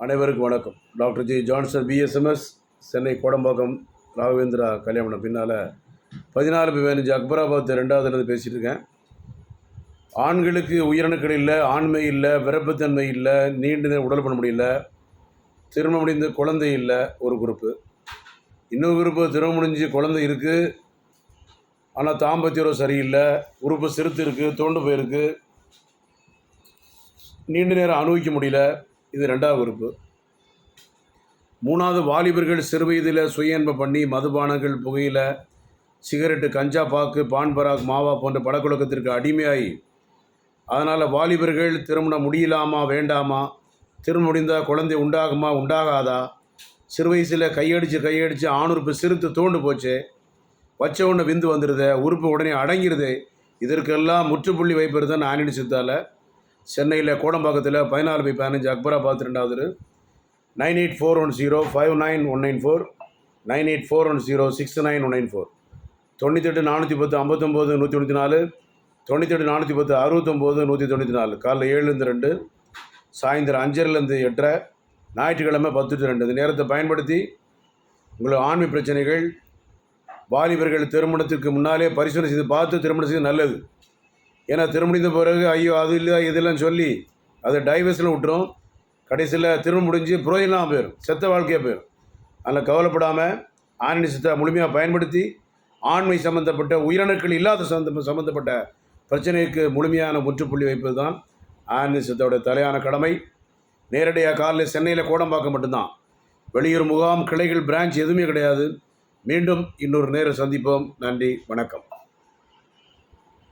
அனைவருக்கும் வணக்கம். Doctor G Johnson BSMS, Chennai Kodambakkam Raghavendra கல்யாணம் பின்னால் 14/15 அக்பராபாத் 2வது பேசிகிட்டு இருக்கேன். ஆண்களுக்கு உயிரணுக்கள் இல்லை, ஆண்மை இல்லை, விருப்பத்தன்மை இல்லை, நீண்ட உடல் பண்ண முடியல, திருமணம் முடிந்து குழந்தை இல்லை ஒரு குரூப்பு. இன்னொரு குரூப்பு திருமணம் முடிஞ்சு குழந்தை இருக்குது, ஆனால் தாம்பத்திய உறவு சரியில்லை, உறுப்பு சிறுத்து இருக்குது, தோண்டு போயிருக்கு, நீண்ட நேரம் அனுபவிக்க முடியல. இது 2வது குரூப்பு. 3வது வாலிபர்கள் சிறு வயதில் சுய இன்பம் பண்ணி மதுபானங்கள், புகையில, சிகரெட்டு, கஞ்சா, பாக்கு, பான் பராக், மாவா போன்ற பழக்கவழக்கத்திற்கு அடிமையாகி அதனால் வாலிபர்கள் திருமணம் முடியலாமா வேண்டாமா, திருமணம் முடிந்தால் குழந்தை உண்டாகுமா உண்டாகாதா, சிறு வயசில் கையடித்து ஆணுறுப்பு சிறுத்து தோண்டு போச்சு, வச்ச ஒன்று விந்து வந்துடுது, உறுப்பு உடனே அடங்கிடுது. இதற்கெல்லாம் முற்றுப்புள்ளி வைப்பது தான் ஆன்மீக சித்தால சென்னையில் கோடம்பாக்கத்தில் 14/15 அக்பராபாத் 2வது 9841059194 9841069194 98 410 59 194 98 410 69 194 காலைல 7-2, சாயந்தரம் 5:30 8:30, ஞாயிற்றுக்கிழமை 10-2. இந்த நேரத்தை பயன்படுத்தி உங்கள் ஆன்மீக பிரச்சனைகள், வாலிபர்கள் திருமணத்துக்கு முன்னாலே பரிசோதனை செய்து பார்த்து திருமணம் செய்து நல்லது. ஏன்னா திருமணிந்த பிறகு ஐயோ அது இல்லை இதெல்லாம் சொல்லி அதை டைவர்ஸில் விட்டுரும். கடைசியில் திருமணம் முடிஞ்சு புரோஜனமாக போயிடும், செத்த வாழ்க்கையாக போயிடும். அதில் கவலைப்படாமல் ஆன்மீக சித்தா முழுமையாக பயன்படுத்தி ஆண்மை சம்மந்தப்பட்ட உயிரணுக்கள் இல்லாத சம்மந்தப்பட்ட பிரச்சனைக்கு முழுமையான முற்றுப்புள்ளி வைப்பது தான் ஆன்மீக சித்தாவோட தலையான கடமை. நேரடியாக காலையில் சென்னையில் கோடம்பாக்கம் மட்டும்தான், வெளியூர் முகாம், கிளைகள், பிரான்ச் எதுவுமே கிடையாது. மீண்டும் இன்னொரு நேரம் சந்திப்போம். நன்றி, வணக்கம்.